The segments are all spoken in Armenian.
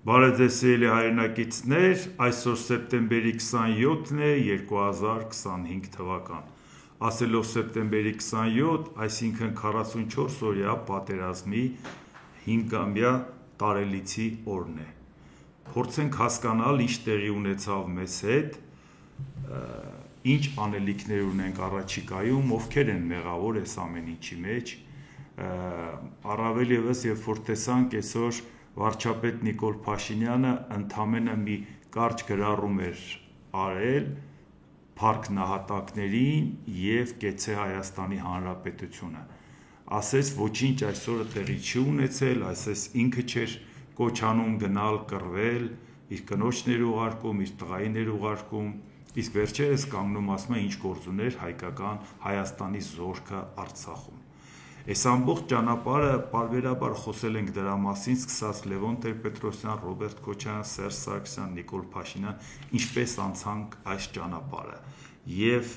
Բարեձեւելի հայրենակիցներ, այսօր սեպտեմբերի 27-ն է 2025 թվական։ Ասելով սեպտեմբերի 27, այսինքն 44-օրյա պատերազմի 5-ամյա տարելիցի օրն է։ Փորձենք հասկանալ, ինչ տեղի ունեցավ մեզ հետ, ինչ անելիքներ ունենք առաջիկայում, ովքեր են մեղավոր այս ամեն ինչի մեջ, առավել ևս երբ որ տեսանք այսօր վարչապետ Նիկոլ Փաշինյանը ընդամենը մի կարճ գրառում էր արել փառք նահատակներին և կեցցե Հայաստանի Հանրապետությունը, ասես ոչինչ այսօրը տեղի չի ունեցել, ասես ինքը չէր կոչ անում գնալ կռվել, իր կնոջն էր ուղարկում, իր տղային էր ուղարկում, իսկ վերջերս կանգնում ասում է ինչ գործ ուներ հայկական Հայաստանի զորքը Արցախում։ Այս ամբողջ ճանապարհը պարբերաբար խոսել ենք դրա մասին, սկսած Լևոն Տեր-Պետրոսյան, Ռոբերտ Քոչարյան, Սերժ Սարգսյան, Նիկոլ Փաշինյան, ինչպես անցանք այս ճանապարհը։ Եվ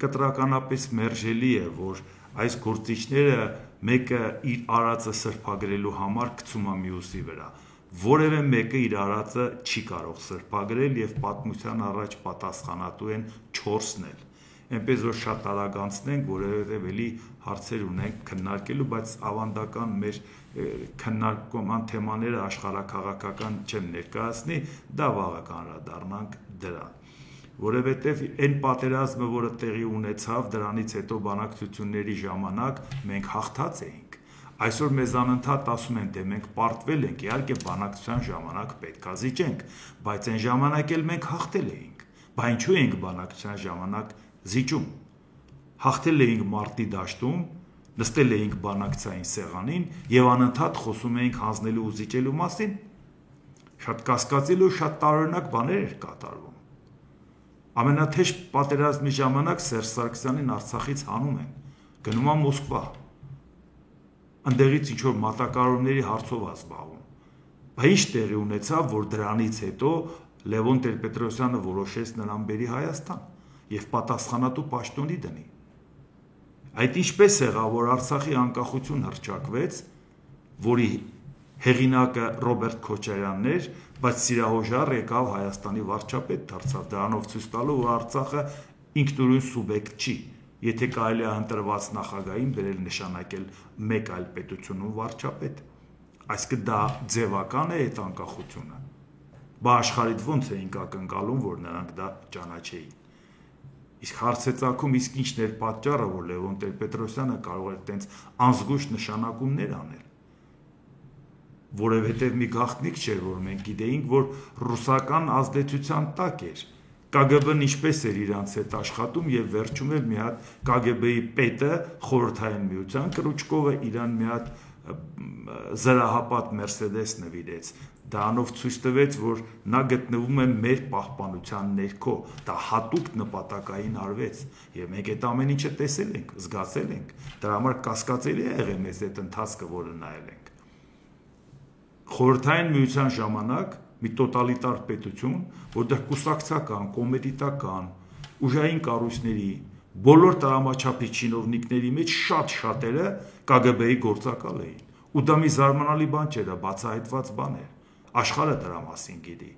կտրականապես մերժելի է, որ այս գործիչները մեկը իր արածը սրբագրելու համար գցում է մյուսի վրա։ Որևէ մեկը իր արածը չի կարող սրբագրել եւ պատմության առաջ պատասխանատու են 4-ն էլ։ Այնպես որ շատ արագ անցնենք, որովհետև էլի հարցեր ունենք քննարկելու, բայց ավանդական մեր քննարկման թեմաները աշխարհաքաղաքական չեմ ներկայացնի, դա վաղը կանրադառնանք դրան։ Որովհետև այն պատերազմը, որը տեղի ունեցավ, դրանից հետո բանակցությունների ժամանակ մենք հաղթած էինք։ Այսօր մեզ անընդհատ ասում են, թե մենք պարտվել ենք, իհարկե բանակցության ժամանակ պետք է զիջենք, բայց այն ժամանակ էլ մենք հաղթել էինք։ Բայց ինչու էինք բանակցության ժամանակ զիջում։ Հաղթել էինք մարտի դաշտում, նստել էինք բանակցային սեղանին եւ անընդհատ խոսում էինք հանձնելու ու զիջելու մասին։ Շատ կասկածելի ու շատ տարօրինակ բաներ էր կատարվում։ Ամենաթեժ պատերազմի ժամանակ Սերժ Սարգսյանին Արցախից հանում են, գնում է Մոսկվա։ Այնտեղից ինչ որ մատակարարումների հարցով է զբաղվում։ Բայց ինչ տեղի ունեցավ, որ դրանից հետո Լևոն Տեր-Պետրոսյանը որոշեց նրան բերի Հայաստան եւ պատասխանատու պաշտոնի դնի։ Այդ ինչպես եղավ, որ Արցախի անկախություն հռչակվեց, որի հեղինակը Ռոբերտ Քոչարյանն էր, բայց սիրահոժար եկավ Հայաստանի վարչապետ դարձավ, դրանով ցույց տալու, որ Արցախը ինքնուրույն սուբյեկտ չի, եթե կարելի է ընտրված նախագահին բերել նշանակել մեկ այլ պետությունում վարչապետ։ Այսինքն դա ձևական է այդ անկախությունը։ Բա աշխարհից ո՞նց էինք ակնկալում, որ նրանք դա ճանաչեին։ Իսկ հարց է ծագում, իսկ ինչն էր պատճառը, որ Լևոն Տեր-Պետրոսյանը կարող էր տենց անզգույշ նշանակումներ անել։ Որովհետև մի գաղտնիք չէր, որ մենք գիտեինք, որ ռուսական ազդեցության տակ էր։ KGB-ն ինչպես էր իրանց հետ աշխատում եւ վերջում էլ մի հատ KGB-ի պետը խորհրդային միության Կրուչկովը իրան մի հատ զրահապատ Mercedes նվիրեց։ Դրանով ցույց տվեց, որ նա գտնվում է մեր պահպանության ներքո, դա հատուկ նպատակային արվեց եւ մենք այդ ամեն ինչը տեսել ենք, զգացել ենք։ Դրա համար կասկածելի է եղել մեզ այդ ընթացքը, որը նայել ենք։ Խորհրդային միության ժամանակ մի տոտալիտար պետություն, որտեղ կուսակցական, կոմերիտական, ուժային կառույցների բոլոր տրամաչափի չինովնիկների մեջ շատ-շատերը KGB-ի գործակալ էին։ Ու դա մի զարմանալի բան չէր, բացահայտված բան էր։ Աշխարհը դրա մասին գիտի։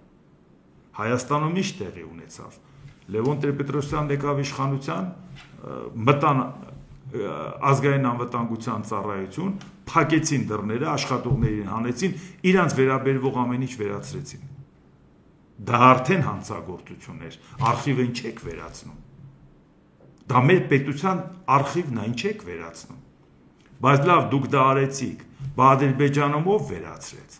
Հայաստանում ինչ տեղի ունեցավ։ Լևոն Տեր-Պետրոսյանն եկավ իշխանության, մտան ազգային անվտանգության ծառայություն, փակեցին դռները, աշխատողներին հանեցին, իրանց վերաբերվող ամեն ինչ վերացրեցին։ Դա արդեն հանցագործություն էր, արխիվն չեք վերացնում։ Դա մեր պետության արխիվն այն չեք վերացնում։ Բայց լավ, դուք դա արեցիք, բա Ադրբեջանում ով վերացրեց։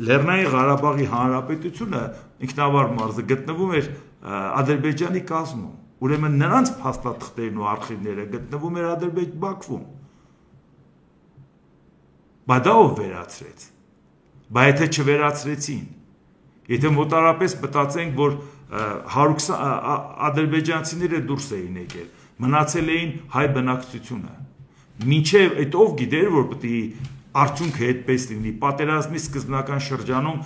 Լեռնային Ղարաբաղի Հանրապետությունը ինքնավար մարզը գտնվում էր Ադրբեջանի կազմում, ուրեմն նրանց փաստաթղթերն ու արխիվները գտնվում էր Բաքվում։ Բայց դա ով վերացրեց։ Բայց եթե չվերացրեցին, եթե մոտարապես մտածենք, որ 120 ադրբեջանցիները դուրս էին եկել, մնացել էին հայ բնակչությունը։ Մինչև այդ ով գիտեր, որ պետք է արդյունքը այդպես լինի։ Պատերազմի սկզբնական շրջանում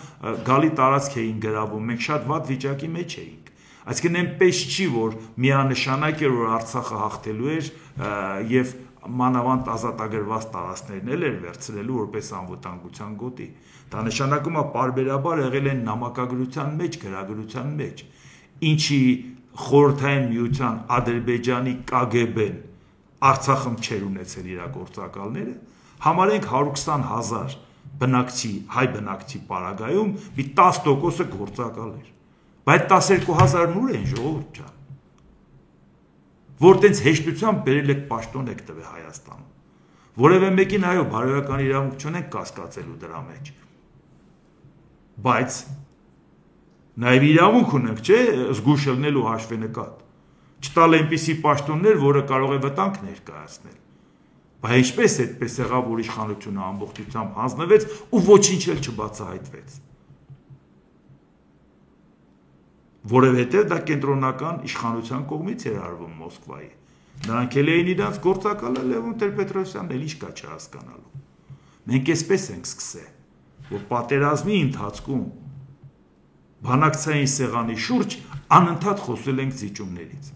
գալի տարածք էին գրավում, մենք շատ վատ վիճակի մեջ էինք։ Այսինքն այնպես չի, որ միանշանակ էր, որ Արցախը հաղթելու էր եւ մանավանդ ազատագրված տարածքներն էլ էր վերցրելու որպես անվտանգության գոտի։ Դա նշանակում է պարբերաբար եղել են նամակագրության մեջ, գրագրության մեջ, ինչի խորհրդային միության Ադրբեջանի KGB-ն Արցախում չեր ունեցել իր գործակալները, համարենք 120,000 բնակչի, հայ բնակչի պարագայում մի 10%-ը գործակալ էր։ Բայց 12,000-ն ուր են, ժողովուրդ ջան, որ տենց հեշտությամբ բերել եք պաշտոն եք տվել Հայաստանում, որևէ մեկին այո բարոյական իրավունք չունենք կասկածելու դրա մեջ, բայց նաև իրավունք ունենք, չէ, զգույշ ելնելու հաշվենկատ, չտալ այնպիսի պաշտոններ, որը կարող է վտանգ ներկայացնել, բայց ինչպես այդպես եղավ, որ իշխանությունը ամբողջությամբ հանձնվեց ու ոչինչ էլ չբացահայտվեց, որովհետև դա կենտրոնական իշխանության կողմից էր արվում Մոսկվայի, նրանք էլ էին իրանց գործակալը Լևոն Տեր-Պետրոսյանն էլ ինչ կա չհասկանալու, մենք էսպես ենք սկսել, որ պատերազմի ընթացքում բանակցային սեղանի շուրջ անընդհատ խոսել ենք զիջումներից։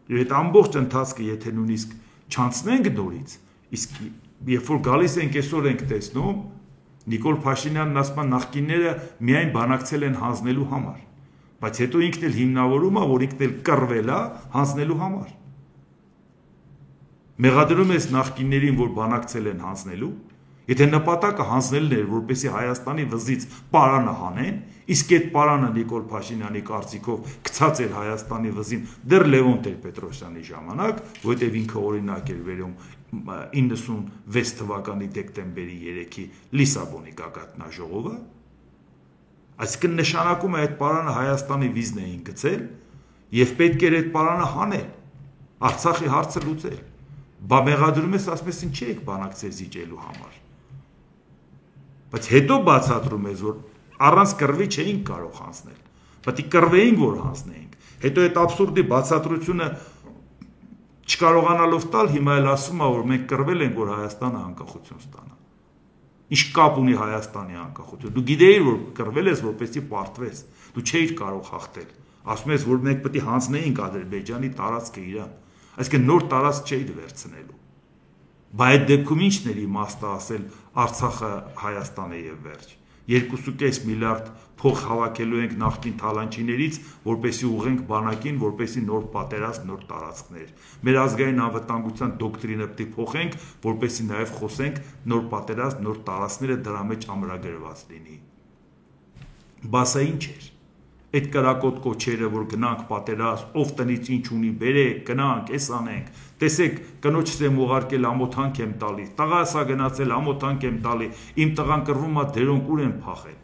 Եվ այդ ամբողջ ընթացքը եթե նույնիսկ չանցնենք նորից, իսկ երբ որ գալիս ենք այսօր ենք տեսնում, Նիկոլ Փաշինյանն ասում է նախկինները միայն բանակցել են հանձնելու համար, բայց հետո ինքն էլ հիմնավորում է, որ ինքն էլ կռվել է հանձնելու համար։ Մեղադրում ես նախկիններին, որ բանակցել են հանձնելու, եթե նպատակը հանձնելն էր, որպեսզի Հայաստանի վզից պարանը հանեն, իսկ այդ պարանը Նիկոլ Փաշինյանի կարծիքով գցած էր Հայաստանի վզին դեռ Լևոն Տեր-Պետրոսյանի ժամանակ, որովհետև ինքը օրինակ էր վերում 96 թվականի դեկտեմբերի 3-ի Լիսաբոնի գագաթնաժողովը, այսինքն նշանակում է այդ պարանը Հայաստանի վիզն էին գցել եւ պետք էր այդ պարանը հանել, Արցախի հարցը լուծել, բա մեղադրում ես, ասում ես ինչի եք բանակցել զիջելու համար, բայց հետո բացատրում ես, որ առանց կռվի չէինք կարող հանձնել, պետք է կռվեինք, որ հանձնեինք, հետո այդ աբսուրդի բացատրությունը չկարողանալով տալ, հիմա էլ ասում է, որ մենք կռվել ենք, որ Հայաստանը անկախություն ստանա, ինչ կապ ունի Հայաստանի անկախություն, դու գիտեիր, որ կռվել ես, որպեսզի պարտվես, դու չէիր կարող հաղթել, ասում ես, որ մենք պետք է հանձնեինք Ադրբեջանի տարածքը իրան, այսինքն նոր տարածք չէիր վերցնելու, բայց այդ դեպքում ինչն էր իմաստը ասել Արցախը Հայաստան է եւ վերջ, 2.5 միլիարդ փող հավաքելու ենք նախկին թալանչիներից, որպեսզի ուղենք բանակին, որպեսզի նոր պատերազմ, նոր տարածքներ, մեր ազգային անվտանգության դոկտրինը պետք է փոխենք, որպեսզի նաեւ խոսենք նոր պատերազմ, նոր տարածքները դրա մեջ ամրագրված լինի, բասա ինչ էր, այդ կրակոտ կոչերը, որ գնանք պատերազմ, ով տնից ինչ ունի, բերեք, գնանք, էս անենք, տեսեք, կնոջս եմ ուղարկել ամոթանք եմ տալի, տղաս է գնացել ամոթանք եմ տալի, իմ տղան կռվում է դերոնք ուր են փախել,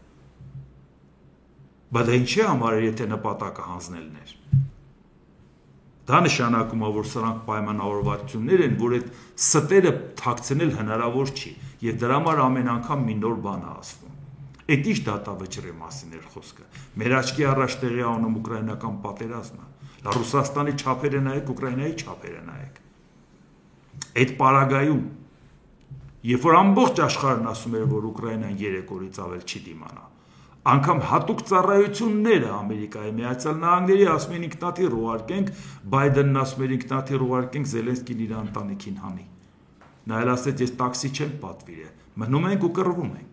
բայց դա ինչի համար էր, եթե նպատակը հանձնելն էր, դա նշանակում է, որ սրանք պայմանավորվածություններ են, որ այդ ստերը թաքցնել հնարավոր չի, եւ դրա համար ամեն անգամ մի նոր բան է ասվում, այդ ինչ դատավճռի մասին էր խոսքը, մեր աչքի առաջ տեղի ունի ուկրաինական պատերազմը, դա Ռուսաստանի չափերը նայեք, Ուկրաինայի չափերը նայեք, այդ պարագայում, երբ որ ամբողջ աշխարհն ասում էր, որ Ուկրաինան 3 օրից ավել չի դիմանա, անգամ հատուկ ծառայությունները Ամերիկայի Միացյալ Նահանգների ասում են ինքնաթիռ ուղարկենք, Բայդենն ասում էր ինքնաթիռ ուղարկենք, Զելենսկին իր ընտանիքին հանի, նա էլ ասեց ես տաքսի չեմ պատվիրել, մնում ենք ու կռվում ենք,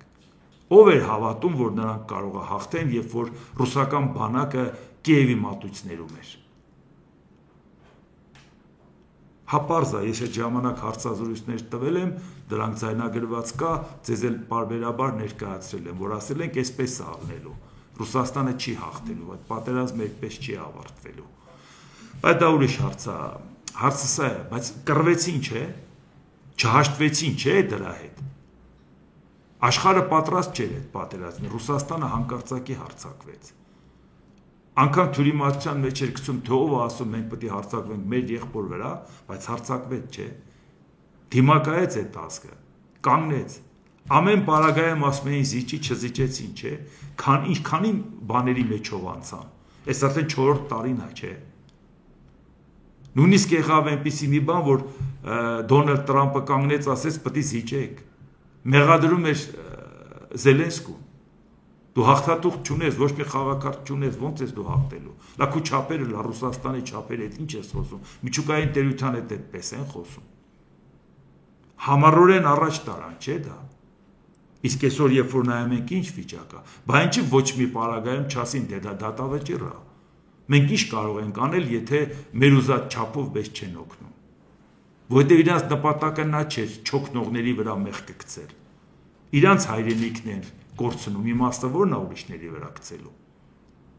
ով էր հավատում, որ նրանք կարող է հաղթեն, երբ որ ռուսական բանակը Կիևի մատույցներում էր, հապարզ է, ես այդ ժամանակ հարցազրույցներ տվել եմ, դրանք ձայնագրված կա, ձեզ էլ պարբերաբար ներկայացրել եմ, որ ասել ենք այսպես է ալնելու, Ռուսաստանը չի հաղթելու, այդ պատերազմը այդպես չի ավարտվելու, բայց դա ուրիշ հարց է, հարցը սա է, բայց կռվեցին չէ, չհաշտվեցին չէ դրա հետ, աշխարհը պատրաստ չէր այդ պատերազմի, Ռուսաստանը հանկարծակի հարձակվեց, անգամ թյուրիմացության մեջ էր գցում, թե ով ասում մենք պետք է հարձակվենք մեր եղբոր վրա, բայց հարձակվեց չէ, դիմակայեց այդ ազգը, կանգնեց, ամեն պարագայում ասում էին զիջի, չզիջեցին, չէ, ինչքանի բաների մեջով անցան, այս արդեն 4-րդ տարին է, չէ, նույնիսկ եղավ այնպիսի մի բան, որ Դոնալդ Տրամպը կանգնեց, ասեց պետք է զիջեք, մեղադրում էր Զելենսկուն, դու հաղթատուղթ չունես, ոչ մի խաղակարգ չունես, ոնց ես դու հաղթելու, լա քու չափերը, լա Ռուսաստանի չափերը, ինչ ես խոսում, միջուկային տերության հետ այդպես են խոսում, Համառորեն առաջ տարան, չէ՞ դա։ Իսկ այսօր երբ որ նայում ենք ինչ վիճակ է, բա ինչի ոչ մի պարագայում չասին դե դա դատավճիռ է։ Մենք ինչ կարող ենք անել, եթե մեր ուզած չափով մեզ չեն օգնում։ Որտեղ իրանց նպատակը նա չէր չօգնողների վրա մեղք գցել։ Իրանց հայրենիքն են կորցնում, իմաստը որն է ուրիշների վրա գցելու։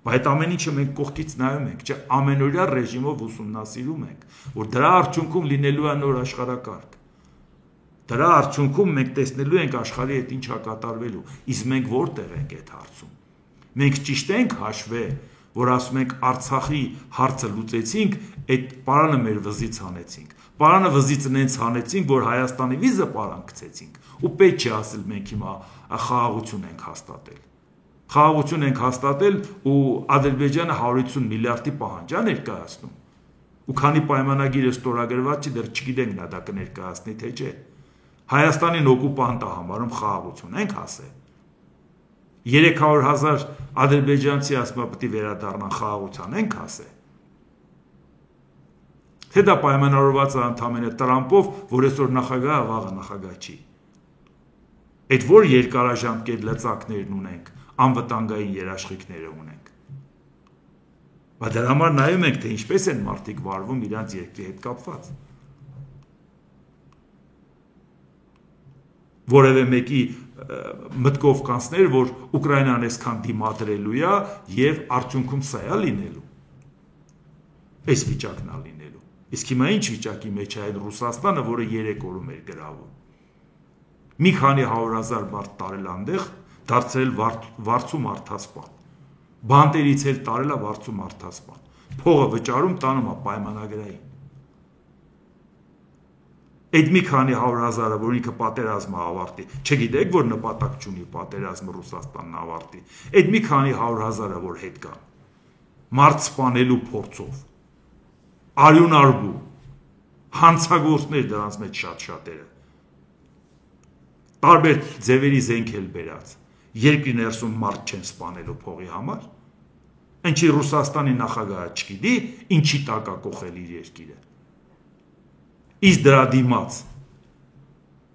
Բայց այդ ամեն ինչը մենք կողքից նայում ենք, չէ, ամենօրյա ռեժիմով ուսումնասիրում ենք, որ դրա արդյունքում լինելու է նոր աշխարհակարգ։ Դրա արդյունքում մենք տեսնելու ենք աշխարհի հետ ինչ է կատարվելու, իսկ մենք որտեղ ենք այդ հարցում։ Մենք ճիշտ ենք հաշվել, որ ասում ենք Արցախի հարցը լուծեցինք, այդ պարանը մեր վզից հանեցինք։ Պարանը վզից նենց հանեցինք, որ Հայաստանի վիզը պարան գցեցինք։ Ու պետք չի ասել մենք հիմա խաղաղություն ենք հաստատել։ Խաղաղություն ենք հաստատել ու Ադրբեջանը 150 միլիարդի պահանջ է ներկայացնում։ Ու քանի պայմանագիրը ստորագրված չի, դեռ չգիտենք նա դա կներկայացնի թե չէ։ Հայաստանին օկուպանտ է համարում խաղաղություն ենք ասել։ 300,000 ադրբեջանցի ասում պետք է վերադառնան խաղաղության ենք ասել։ Թե դա պայմանավորված է ընդհանրապես Տրամպով, որ այսօր նախագահը վաղը նախագահ չի։ Այդ որ երկարաժամկետ լծակներն ունենք, անվտանգային երաշխիքները ունենք։ Բայց դրա համար նայում ենք, թե ինչպես են մարդիկ վարվում իրանց երկրի հետ կապված։ Որևէ մեկի մտքով կանցներ, որ Ուկրաինան այսքան դիմադրելու է եւ արդյունքում սա է լինելու։ Այս վիճակն է լինելու։ Իսկ հիմա ինչ վիճակի մեջ է այդ Ռուսաստանը, որը 3 օրում էր գրավում։ Մի քանի 100,000 մարդ տարել այնտեղ, դարձրել վարձու մարդասպան։ Բանտերից էլ տարել է վարձու մարդասպան։ Փողը վճարում տանում է պայմանագրային։ Այդ մի քանի 100,000-ը, որ ինքը պատերազմը ավարտի, չգիտեք, որ նպատակ չունի պատերազմը Ռուսաստանն ավարտի։ Այդ մի քանի 100,000-ը, որ հետ կան, մարդ սպանելու փորձով, արյունարբու, հանցագործներ դրանց մեջ շատ-շատերը, տարբեր ձևերի զենք էլ բերած, երկրի ներսում մարդ չեն սպանելու փողի համար, ինչի Ռուսաստանի նախագահը չգիտի, ինչի տակ է կողել իր երկիրը։ Իսկ դրա դիմաց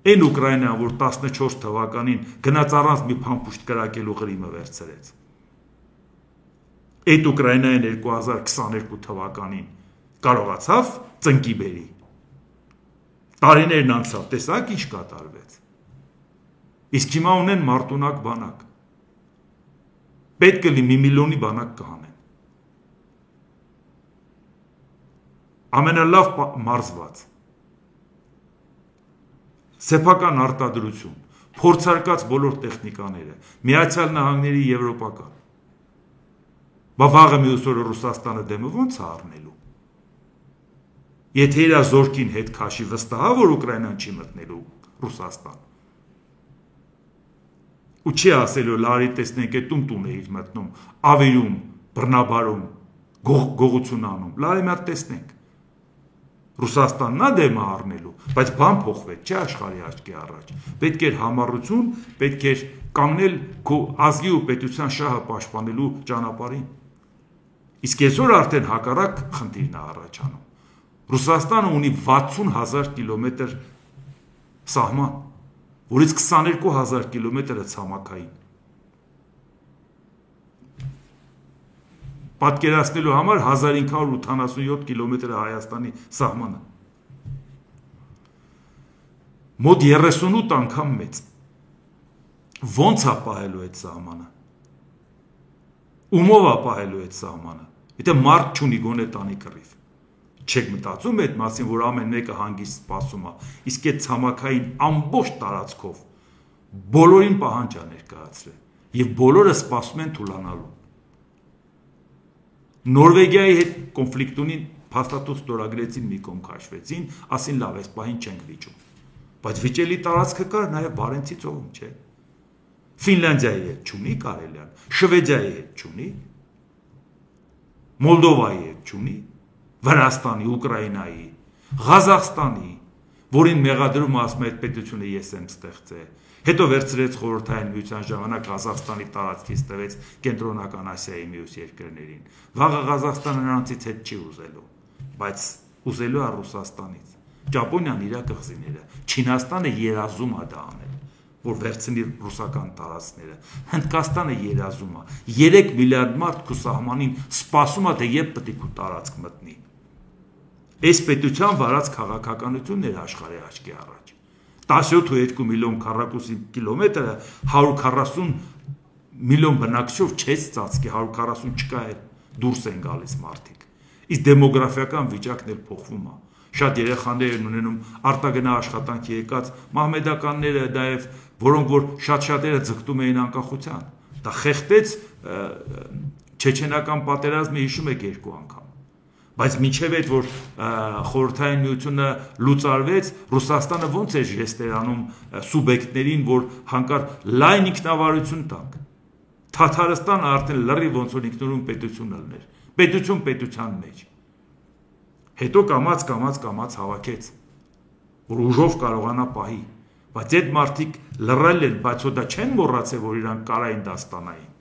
այն Ուկրաինան, որ 14 թվականին գնաց առանց մի փամփուշտ կրակելու Ղրիմը վերցրեց։ Այդ Ուկրաինային 2022 թվականին կարողացավ ծնկի բերի։ Տարիներն անցավ, տեսակ ինչ կատարվեց։ Իսկ հիմա ունեն մարտունակ բանակ։ Պետք է մի միլիոնի բանակ կհանեն։ Ամենալավ մարզված։ Սեփական արտադրություն, փորձարկած բոլոր տեխնիկաները, Միացյալ Նահանգների եվրոպական։ Բա վաղը մյուս օրը Ռուսաստանը դեմը ո՞նց է առնելու։ Եթե իր զորքին հետ քաշի, վստահ է, որ Ուկրաինան չի մտնելու Ռուսաստան։ Ու չի ասելու լարի տեսնենք այդ տուն է իր մտնում, ավիրում, բռնաբարում, գողություն անում։ Լարի մի հատ տեսնենք։ Ռուսաստանն է դեմը առնելու, բայց բան փոխվեց, չէ աշխարհի աչքի առաջ։ Պետք էր համառություն, պետք էր կանգնել քո ազգի ու պետության շահը պաշտպանելու ճանապարհին։ Իսկ այսօր արդեն հակառակ խնդիրն է առաջանում։ Ռուսաստանը ունի 60,000 կիլոմետր սահման, որից 22,000 կիլոմետրը ցամաքային։ Պատկերացնելու համար 1587 կիլոմետրը Հայաստանի սահմանը։ Մոտ 38 անգամ մեծ։ Ոնց է պահելու այդ սահմանը։ Ումով է պահելու այդ սահմանը։ Եթե մարդ չունի գոնե տանի կռիվ։ Չեք մտածում այդ մասին, որ ամեն մեկը հանգիստ սպասում է, իսկ այդ ցամաքային ամբողջ տարածքով բոլորին պահանջ է ներկայացրել, եւ բոլորը սպասում են թուլանալու։ Նորվեգիայի հետ կոնֆլիկտունին փաստաթուղթ ստորագրեցին, մի կողմ քաշվեցին, ասին լավ, այս պահին չենք վիճում։ Բայց վիճելի տարածքը կար նաև Բարենցի ծովում, չէ։ Ֆինլանդիայի հետ չունի կարելիան, Շվեդիայի հետ չունի, Մոլդովայի հետ չունի, Վրաստանի, Ուկրաինայի, Ղազախստանի, որին մեղադրում ասում է այդ պետությունը ես եմ ստեղծել։ Հետո վերցրեց խորհրդային միության ժամանակ Ղազախստանի տարածքից տվեց կենտրոնական Ասիայի մյուս երկրներին։ Վաղը Ղազախստանը նրանցից հետ չի ուզելու, բայց ուզելու է Ռուսաստանից։ Ճապոնիան իր կղզիները, Չինաստանը երազում է դա անել, որ վերցնի ռուսական տարածքները, Հնդկաստանը երազում է, 3 միլիարդ մարդ քո սահմանին սպասում է, թե երբ պետք է քո տարածք մտնի։ Այս պետության վարած քաղաքականությունն էր աշխարհի աչքի առաջ։ 17.2 միլիոն քառակուսի կիլոմետրը 140 միլիոն բնակչով չես ծածկի, 140 չկա է, դուրս են գալիս մարդիկ։ Իսկ դեմոգրաֆիական վիճակն էլ փոխվում է։ Շատ երեխաներ են ունենում արտագնա աշխատանքի եկած մահմեդականները, նաև որոնք որ շատ-շատերը ձգտում էին անկախության։ Դա խեղդեց չեչենական պատերազմը, հիշում եք 2 անգամ։ Բայց մինչև այդ որ խորհրդային միությունը լուծարվեց, Ռուսաստանը ոնց էր ժեստեր անում սուբյեկտներին, որ հանկարծ լայն ինքնավարություն տանք։ Թաթարստանը արդեն լրիվ ոնց որ ինքնուրույն պետություն ելներ, պետություն պետության մեջ։ Հետո կամաց հավաքեց, որ ուժով կարողանա պահի, բայց այդ մարդիկ լռել են, բայց դա չեն մոռացել, որ իրանք կարային դա ստանային։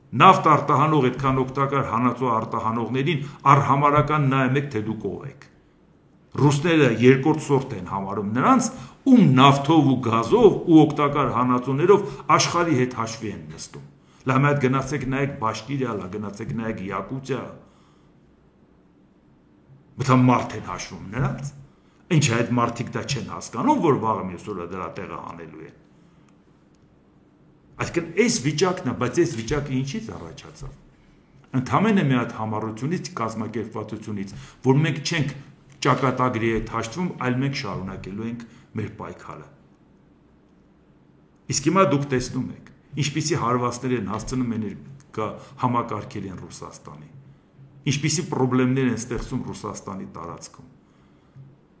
Նավթ արտահանող այդքան օգտակար հանածո արտահանողներին առհամարական նայեք, թե դուք ով եք։ Ռուսները երկրորդ սորտ են համարում նրանց, ում նավթով ու գազով ու օգտակար հանածոներով աշխարհի հետ հաշվի են նստում։ Լավ մի հատ գնացեք նայեք Բաշկիրիա, գնացեք նայեք Յակուտիա։ Բայց մարդ են հաշվում նրանց։ Ինչ է այդ մարդիկ դա չեն հասկանում, որ վաղը մյուս օրը դրա տեղը հանելու են։ Այսինքն այս վիճակն է, բայց այս վիճակը ինչից առաջացավ։ Ընդհանրապես մի հատ համառությունից, կազմակերպվածությունից, որ մենք չենք ճակատագրի հետ հաշտվում, այլ մենք շարունակելու ենք մեր պայքարը։ Իսկ հիմա դուք տեսնում եք, ինչպիսի հարվածներ են հասցնում էներգա համակարգերին Ռուսաստանի, ինչպիսի խնդիրներ են ստեղծում Ռուսաստանի տարածքում։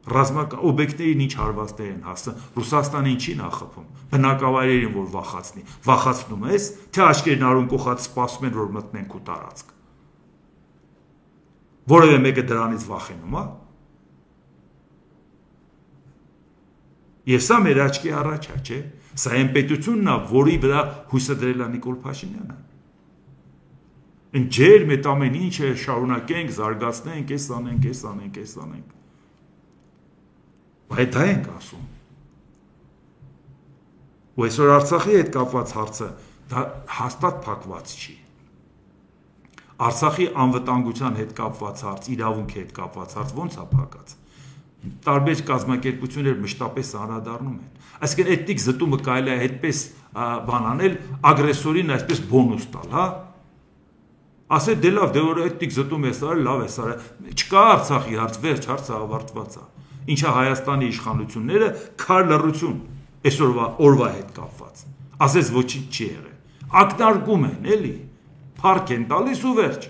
Ռազմական օբյեկտներին ինչ հարվածներ են հասցնում, Ռուսաստանը ինչին է խփում, բնակավայրերին որ վախացնի, վախացնում ես, թե աչքերն արուն կողած սպասում են որ մտնեն քո տարածք։ Որևէ մեկը դրանից վախենում է։ Եվ սա մեր աչքի առաջ է, չէ՞։ Սա այն պետությունն է, որի վրա հույսը դրել է Նիկոլ Փաշինյանը։ Ընջեր մեծ ամեն ինչը շարունակենք, զարգացնենք, էս անենք։ Բայց դա ենք ասում։ Ու այսօր Արցախի հետ կապված հարցը դա հաստատ փակված չի։ Արցախի անվտանգության հետ կապված հարց, իրավունքի հետ կապված հարց ո՞նց է փակած։ Տարբեր կազմակերպություններ մշտապես անդրադառնում են։ Այսինքն էթնիկ զտումը կարելի է այդպես բան անել, ագրեսորին այսպես բոնուս տալ, հա։ Ասել դե լավ, դե որ էթնիկ զտում ես արել, լավ ես արել։ Չկա Արցախի հարց, վերջ հարցը ավարտված է։ Ինչա Հայաստանի իշխանությունները քար լռություն այսօրվա հետ կապված։ Ասես ոչինչ չի եղել։ Ակնարկում են, էլի։ Փառք են տալիս ու վերջ։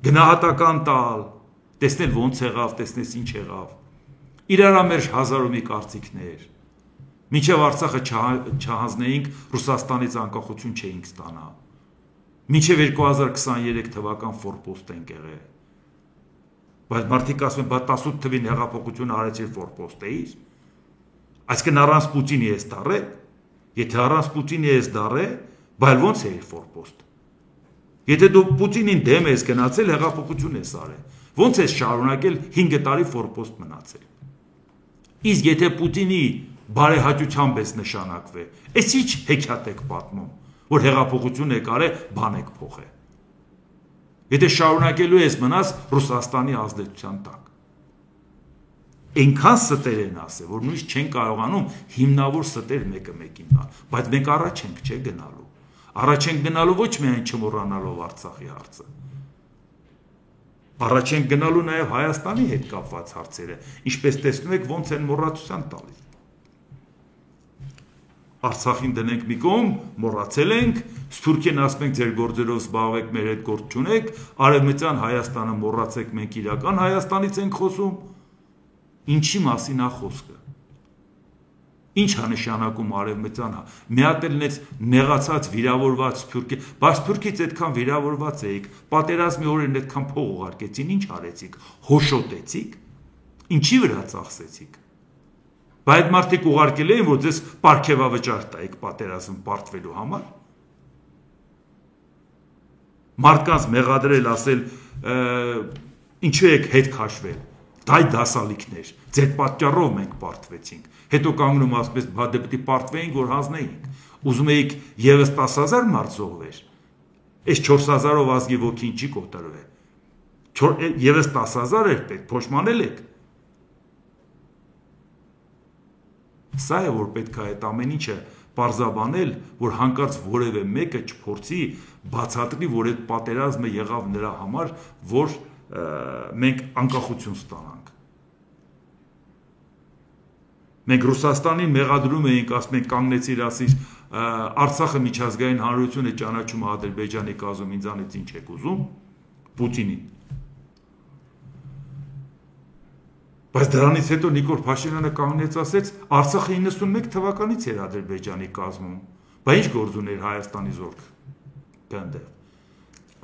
Գնահատական տալ, տեսնել ոնց եղավ, տեսնես ինչ եղավ։ Իրարամերժ հազար ու մի կարծիքներ։ Մինչև Արցախը չհանձնեինք, Ռուսաստանից անկախություն չէինք ստանա։ Մինչև 2023 թվական ֆորպոստ ենք եղել։ Բայց մարդիկ ասում են, բա 18 թվին հեղափոխությունը արեցիր ֆորպոստ էիր։ Այսինքն առանց Պուտինի ես դարել։ Եթե առանց Պուտինի ես դարել, բայց ո՞նց էիր ֆորպոստ։ Եթե դու Պուտինին դեմ ես գնացել, հեղափոխություն ես արել։ Ո՞նց ես շարունակել 5 տարի ֆորպոստ մնացել։ Իսկ եթե Պուտինի բարեհաճությամբ ես նշանակվել, այս ինչ հեքիաթ եք պատմում, որ հեղափոխություն եք արել, բան եք փոխել։ Եթե շարունակելու ես մնաս Ռուսաստանի ազդեցության տակ։ Այնքան ստեր են ասել, որ նույնիսկ չեն կարողանում հիմնավոր ստեր մեկը մեկին տալ, բայց մենք առաջ ենք չէ գնալու։ Առաջ ենք գնալու ոչ միայն չմոռանալով Արցախի հարցը։ Առաջ ենք գնալու նաև Հայաստանի հետ կապված հարցերը, ինչպես տեսնում եք, ոնց են մոռացության տալիս։ Արցախին դնենք մի կողմ, մոռացել ենք, Սփյուռքին ասում ենք ձեր գործերով զբաղվեք, մեր հետ գործ չունեք, Արևմտյան Հայաստանը մոռացեք, մենք իրական Հայաստանից ենք խոսում։ Ինչի մասին է խոսքը։ Ինչ է նշանակում Արևմտյան։ Մի հատ էլ նենց նեղացած վիրավորված Սփյուռքի, բայց Սփյուռքից այդքան վիրավորված էիք, պատերազմի օրերին այդքան փող ուղարկեցին, ինչ արեցիք։ Հոշոտեցիք։ Ինչի վրա ծախսեցիք։ Բայց այդ մարդիկ ուղարկել էին, որ ձեզ պարգևավճար տայիք պատերազմ պարտվելու համար։ Մարդկանց մեղադրել, ասել ինչու եք հետ քաշվել։ Դա դասալիքներ, ձեր պատճառով մենք պարտվեցինք, հետո կանգնում ասպես բա դե պետք է պարտվեինք, որ հանձնեինք, ուզում էիք եւս 10,000 մարդ զոհվեր, այս 4,000-ով ազգի ոգին չի կոտրվել, եւս 10,000 էր պետք, փոշմանել եք, սա է որ պետք է այդ ամեն ինչը պարզաբանել, որ հանկարծ որևէ մեկը չփորձի բացատրի, որ այդ պատերազմը եղավ նրա համար, որ մենք անկախություն ստանանք։ Մենք Ռուսաստանին մեղադրում էինք, ասում ենք կանգնեցիր, ասիր, Արցախը միջազգային հանրություն է ճանաչում Ադրբեջանի կազմում, ինձանից ինչ եք ուզում, Պուտինին։ Բայց դրանից հետո Նիկոլ Փաշինյանը կանգնեց ասեց, Արցախը 91 թվականից էր Ադրբեջանի կազմում, բա ինչ գործ ուներ Հայաստանի զորքը գնդեղ։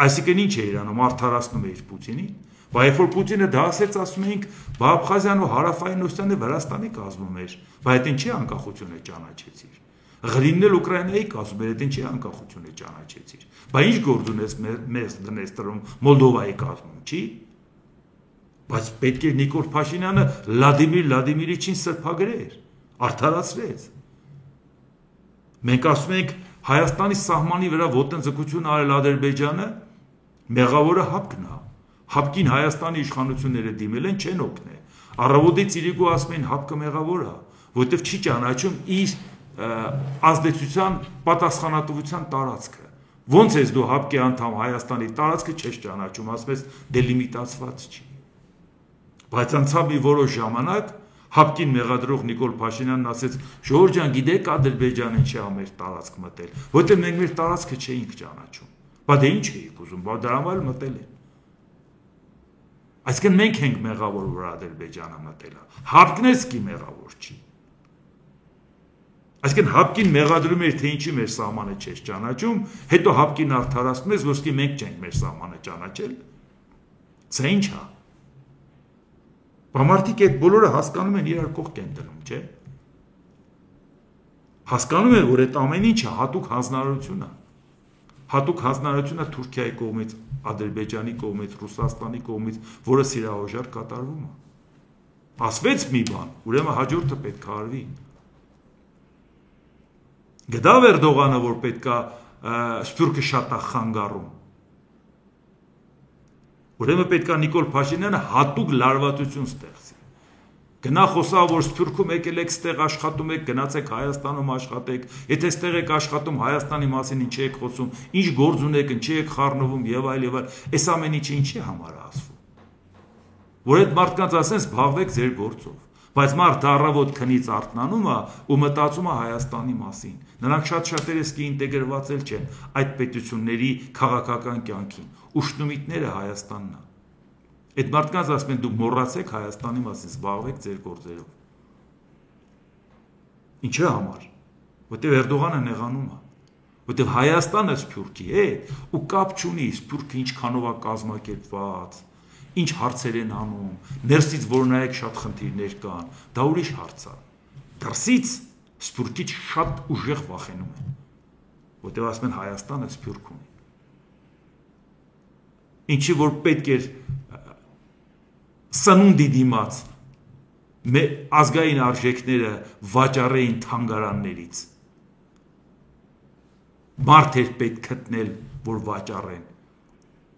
Այսինքն ինչ է իրանում, արդարացնում է իր Պուտինին, բայց երբ որ Պուտինը դա ասեց, ասում էինք, բա Աբխազիան ու Հարավային Օսետիան Վրաստանի կազմում էր, բայց այդ ինչի անկախությունը ճանաչեցիր։ Ղրիմն էլ Ուկրաինայի կազմում էր, այդ ինչի անկախությունը ճանաչեցիր։ Բայց ինչ գործ ունես մեզ Դնեստրում Մոլդովայի կազմում, չի։ Բայց պետք է Նիկոլ Փաշինյանը Վլադիմիր Վլադիմիրիչին սրբագրեր, արդարացրեց։ Մենք ասում ենք Հայաստանի սահմանի վրա ոտնձգություն արել Ադրբեջանը, մեղավորը ՀԱՊԿ-ն է։ ՀԱՊԿ-ին Հայաստանի իշխանությունները դիմել են, չեն օգնել։ Առավոտի ծիրիկու ասում են ՀԱՊԿ-ը մեղավոր է, որովհետև չի ճանաչում իր ազդեցության պատասխանատվության տարածքը։ Ոնց ես դու ՀԱՊԿ-ի անդամ Հայաստանի տարածքը չես ճանաչում, ասում ես դելիմիտացված չի։ Բայց անցավ մի որոշ ժամանակ ՀԱՊԿ-ին մեղադրող Նիկոլ Փաշինյանն ասեց. «Ժողովուրդ ջան, գիտեք Ադրբեջանը չի ա մեր տարածք մտել, որտեղ մենք մեր տարածքը չէինք ճանաչում»։ Բա դե ինչ էիք ուզում, բա դրա համար մտել են։ Այսինքն մենք ենք մեղավոր, որ Ադրբեջանը մտել է։ ՀԱՊԿ-ն էլ սկի մեղավոր չի։ Այսինքն ՀԱՊԿ-ին մեղադրում էր, թե ինչի մեր սահմանը չես ճանաչում, հետո ՀԱՊԿ-ին արդարացնում ես, որ սկի մենք չենք մեր սահմանը ճանաչել։ Սա ինչ է։ Բամարտիկ այդ բոլորը հասկանում են իրար կողք են դնում, չէ։ Հասկանում են, որ այդ ամեն ինչը հատուկ հանձնարարություն է։ Հատուկ հանձնարարությունը Թուրքիայի կողմից, Ադրբեջանի կողմից, Ռուսաստանի կողմից, որը սիրահոժար կատարվում է։ Ասվեց մի բան, ուրեմն հաջորդը պետք է արվի։ Գտավ Էրդողանը, որ պետք է Սփյուռքը շատ է խանգարում։ Ուրեմն պետք է Նիկոլ Փաշինյանը հատուկ լարվածություն ստեղծի։ Գնա խոսա, որ Սփյուռքում եկել եք, ստեղ աշխատում եք, գնացեք Հայաստանում աշխատեք, եթե ստեղ եք աշխատում, Հայաստանի մասին ինչ եք խոսում, ինչ գործ ունեք, ինչ եք խառնվում եւ այլ եւ այլ, այս ամեն ինչը ինչի համար է ասվում։ Որ այդ մարդկանց ասեն զբաղվեք ձեր գործով, բայց մարդը առավոտ քնից արթնանում է ու մտածում է Հայաստանի մասին։ Նրանք շատ երեսկի ինտեգրված էլ չեն այդ պետությունների քաղաքական կյանքին։ Ուշնումիտները Հայաստանն է։ Այդ մարդկանց ասում են դուք մոռացեք Հայաստանի մասին, զբաղվեք ձեր գործերով։ Ինչի համար։ Որտեղ Էրդողանը նեղանում է։ Որտեղ Հայաստանը Սփյուռքի հետ ու կապ չունի Սփյուռքը ինչքանով է կազմակերպված, ինչ հարցեր են անում, ներսից որ նայեք շատ խնդիրներ կան, դա ուրիշ հարց է։ Դրսից Սփյուռքից շատ ուժեղ վախենում են, որտեղ ասում են Հայաստանը Սփյուռք ունի։ Ինչի որ պետք էր սնունդի դիմաց ազգային արժեքները վաճառեին թանգարաններից։ Մարդ էր պետք գտնել, որ վաճառեն։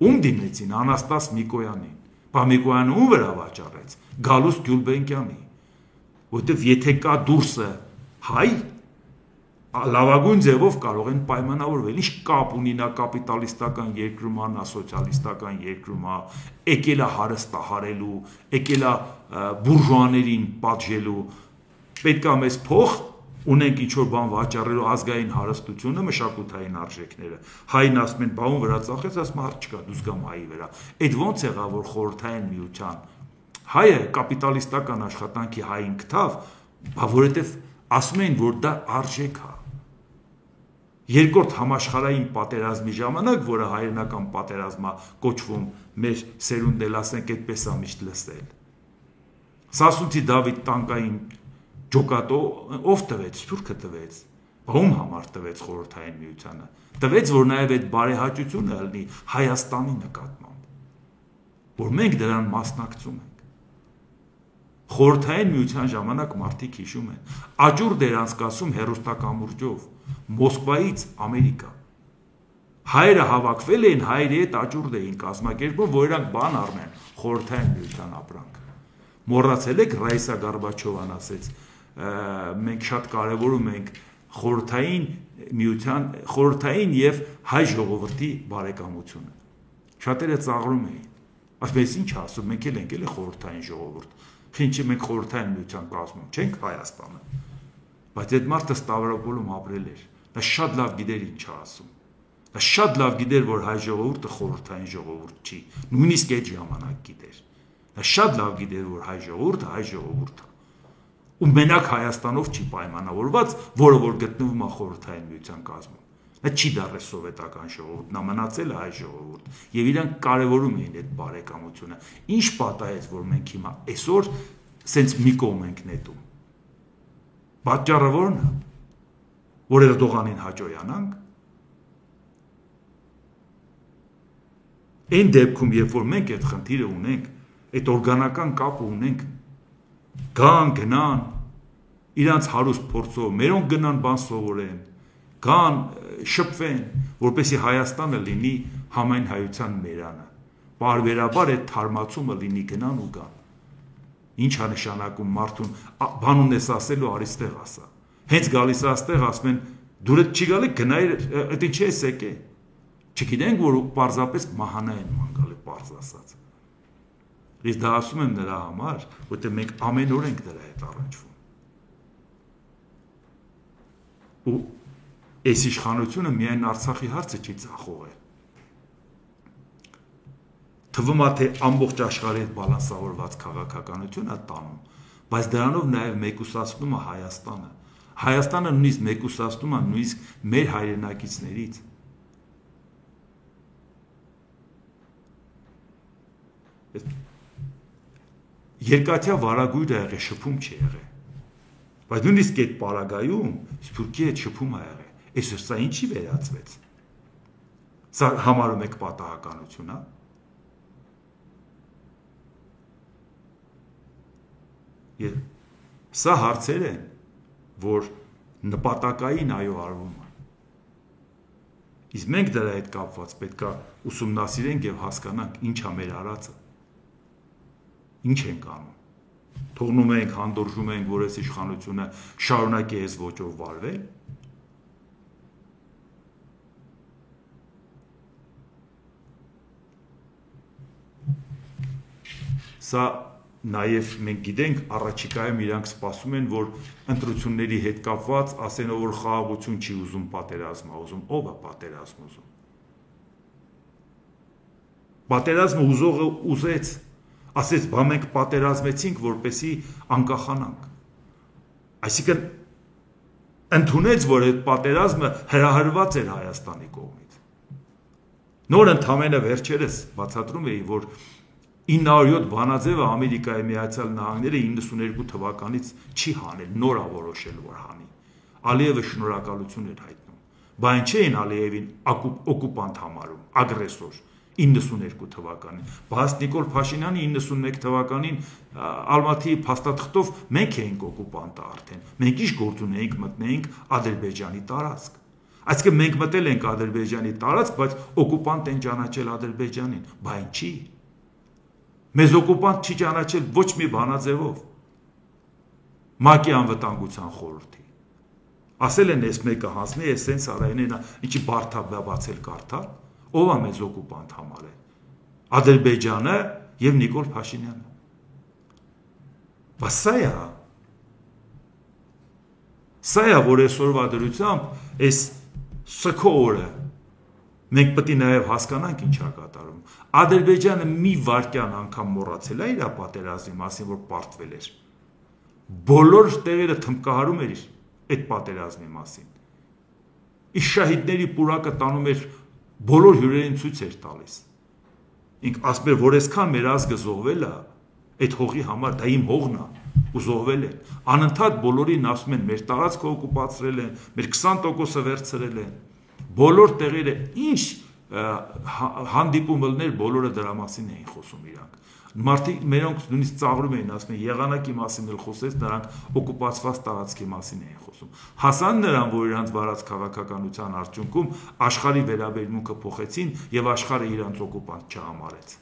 Ում դիմեցին Անաստաս Միկոյանին։ Բա Միկոյանը ում վրա վաճառեց։ Գալուս Գյուլբենկյանի։ Որտեվ եթե կա դուրսը հայ, լավագույն ձևով կարող են պայմանավորվել։ Ինչ կապ ունի նա կապիտալիստական երկրում, նա սոցիալիստական երկրում, եկել է հարստահարելու, եկել է բուրժուաներին պատժելու։ Պետք է մեզ փող ունենք ինչ-որ բան վաճառելու, ազգային հարստությունը, մշակութային արժեքները։ Հային ասում են, բա ում վրա ծախեց, ասում հարց չկա, դուս գամ հայի վրա։ Այդ ոնց եղավ, որ խորհրդային միության հայը կապիտալիստական աշխատանքի հային գտավ, բա որովհետև ասում են, որ դա արժեք է։ Երկրորդ համաշխարհային պատերազմի ժամանակ, որը հայրենական պատերազմ է կոչվում, մեր սերունդն էլ ասենք այդպես է միշտ լսել։ Սասունցի Դավիթ տանկային ջոկատո ով տվեց, Սփյուռքը տվեց, ում համար տվեց խորհրդային միությանը, տվեց, որ նաև այդ բարեհաճությունը լինի Հայաստանի նկատմամբ, որ մենք դրան մասնակցում ենք։ Խորհրդային միության ժամանակ մարդիկ հիշում են, աճուրդ էր անցկացում հեռուստակամուրջով Մոսկվայից Ամերիկա։ Հայերը հավաքվել էին, հայերի հետ աճուրդ էին կազմակերպում, որ իրանք բան առնեն խորհրդային միության ապրանք։ Մոռացել եք Ռայիսա Գորբաչովան ասեց, մենք շատ կարևորում ենք խորհրդային եւ հայ ժողովրդի բարեկամությունը։ Շատերը ծաղրում էին։ Ասում են, ինչ ասում, մենք էլ ենք խորհրդային ժողովուրդ։ Ինչի մենք խորհրդային միության կազմում չենք Հայաստանը։ Բայց այդ մարդը Ստավրոպոլում ապրել էր։ Նա շատ լավ գիտեր ինչ ասում։ Նա շատ լավ գիտեր, որ հայ ժողովուրդը խորհրդային ժողովուրդ չի, նույնիսկ այդ ժամանակ գիտեր։ Նա շատ լավ գիտեր, որ հայ ժողովուրդը ու մենակ Հայաստանով չի պայմանավորված, որը որ գտնվում է խորհրդային միության կազմում։ Նա չի դառել սովետական ժողովուրդ, նա մնացել է հայ ժողովուրդ, եւ իրանք կարևորում էին այդ բարեկամությունը։ Ինչ պատահեց, որ մենք հիմա այսօր սենց մի կողմ ենք նետում։ Պատճառը ո՞րն է, որ Էրդողանին հաջողանանք։ Այն դեպքում, երբ որ մենք այդ խնդիրը ունենք, այդ օրգանական կապը ունենք, գնան իրանց հարուստ փորձով, մերոնք գնան բան սովորեն, գան շփվեն, որպեսզի Հայաստանը լինի համայն հայության մերանը։ Բարբերաբար այդ թարմացումը լինի գնան ու գան։ Ինչ է նշանակում մարդուն, բան ունես ասելու արիստեղ ասա։ Հենց գալիս է աստեղ ասում են, դու հետ չի գալի գնայր, այդ ինչի ես եկե։ Չգիտենք, որ պարզապես մահանա են մանգալի պարզ ասած։ Ես դա ասում եմ նրա համար, որտեղ մենք ամեն օր ենք դրա հետ առնչվում։ Ու այս իշխանությունը միայն Արցախի հարցը չի ծախողել։ Թվում է, թե ամբողջ աշխարհի հետ բալանսավորված քաղաքականություն է տանում, բայց դրանով նաև մեկուսացնում է Հայաստանը։ Հայաստանը նույնիսկ մեկուսացնում է նույնիսկ մեր հայրենակիցներից։ Երկաթյա վարագույրը եղել, շփում չի եղել։ Բայց նույնիսկ այդ պարագայում Սփյուռքի հետ շփում է եղել։ Այսօր սա ինչի վերածվեց։ Սա համարում եք պատահականություն, հա։ Սա հարցեր են, որ նպատակային այո արվում է։ Իսկ մենք դրա հետ կապված պետք է ուսումնասիրենք եւ հասկանանք ինչ է մեր արածը։ Ինչ ենք անում։ Թողնում ենք, հանդուրժում ենք, որ այս իշխանությունը շարունակի այս ոճով վարվել։ Սա նաև մենք գիտենք, առաջիկայում իրանք սպասում են, որ ընտրությունների հետ կապված ասեն, որ խաղաղություն չի ուզում, պատերազմ է ուզում, ով է պատերազմ ուզում։ Պատերազմը ուզողը ուզեց, ասեց, բա մենք պատերազմեցինք, որպեսի անկախանանք։ Այսինքն ընդունեց, որ այդ պատերազմը հրահրված էր Հայաստանի կողմից։ Նոր ընդամենը վերջերս բացատրում էի, որ 907 բանաձևը Ամերիկայի Միացյալ Նահանգները 92 թվականից չի հանել, նոր է որոշել, որ հանի։ Ալիևը շնորհակալություն էր հայտնում։ Բայց չէին Ալիևին օկուպանտ համարում, ագրեսոր 92 թվականին։ Բայց Նիկոլ Փաշինյանը 91 թվականին Ալմատիի փաստաթղթով մենք էինք օկուպանտը արդեն։ Մենք ինչ գործ ունեինք մտնեինք Ադրբեջանի տարածք։ Այսինքն մենք մտել ենք Ադրբեջանի տարածք, բայց օկուպանտ են ճանաչել Ադրբեջանին։ Բայց ինչի։ Մեզ օկուպանտ չի ճանաչել ոչ մի բանաձևով։ ՄԱԿ-ի անվտանգության խորհրդի։ Ասել են, այս մեկը հանձնի, այս սենց արայինն ինչի բարթա բացել կարդալ, ով է մեզ օկուպանտ համարել։ Ադրբեջանը եւ Նիկոլ Փաշինյանը։ Բայց սա է, որ այսօրվա դրությամբ այս սքո օրը մենք պետք է նաև հասկանանք ինչ է կատարում։ Ադրբեջանը մի վայրկյան անգամ մոռացել է իր պատերազմի մասին, որ պարտվել էր։ Բոլոր տեղերը թմբկահարում էր այդ պատերազմի մասին։ Իսկ շահիդների պուրակը տանում էր բոլոր հյուրերին ցույց էր տալիս։ Ինք ասում էր, որ այսքան մեր ազգը զոհվել է, այդ հողի համար դա իմ հողն է, ու զոհվել են։ Անընդհատ բոլորին ասում են, մեր տարածքը օկուպացրել են, մեր 20%-ը վերցրել են։ Բոլոր տեղերը ինչ հանդիպումներ բոլորը դրա մասին էին խոսում իրանք։ Մարդիկ մերոնք նույնիսկ ծաղրում էին ասում եղանակի մասին էլ խոսեց, նրանք օկուպացված տարածքի մասին էին խոսում։ Հասան նրան, որ իրանց վարած քաղաքականության արդյունքում աշխարհի վերաբերմունքը փոխեցին եւ աշխարհը իրանց օկուպանտ չհամարեց։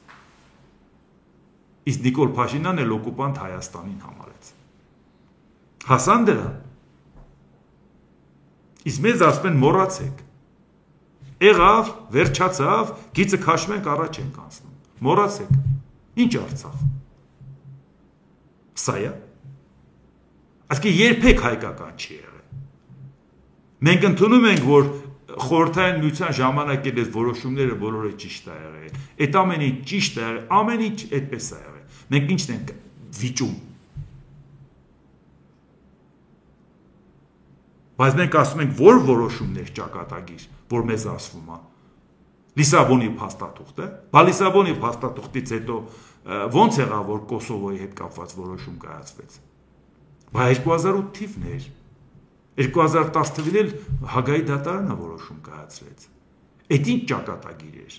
Իսկ Նիկոլ Փաշինյանն էլ օկուպանտ Հայաստանին համարեց։ Հասան դրան։ Իսկ մեզ ասում են մոռացեք։ Եղավ, վերջացավ, գիծը քաշում ենք առաջ ենք անցնում։ Մոռացեք։ Ինչ Արցախ։ Սա է։ Այսինքն երբեք հայկական չի եղել։ Մենք ընդունում ենք, որ խորհրդային միության ժամանակ էլ այս որոշումները բոլորը ճիշտ է եղել։ Այդ ամեն ինչ ճիշտ է եղել, ամեն ինչ այդպես է եղել։ Մենք ինչն ենք վիճում։ Բայց մենք ասում ենք, որ որոշումներ ճակատագիր, որ մեզ ասվում է։ Լիսաբոնի փաստաթուղթը, բա Լիսաբոնի փաստաթուղթից հետո ոնց եղավ, որ Կոսովոյի հետ կապված որոշում կայացվեց։ Բա 2008 թիվն էր։ 2010 թվին էլ Հագայի դատարանը որոշում կայացրեց։ Այդ ինչ ճակատագիր էր։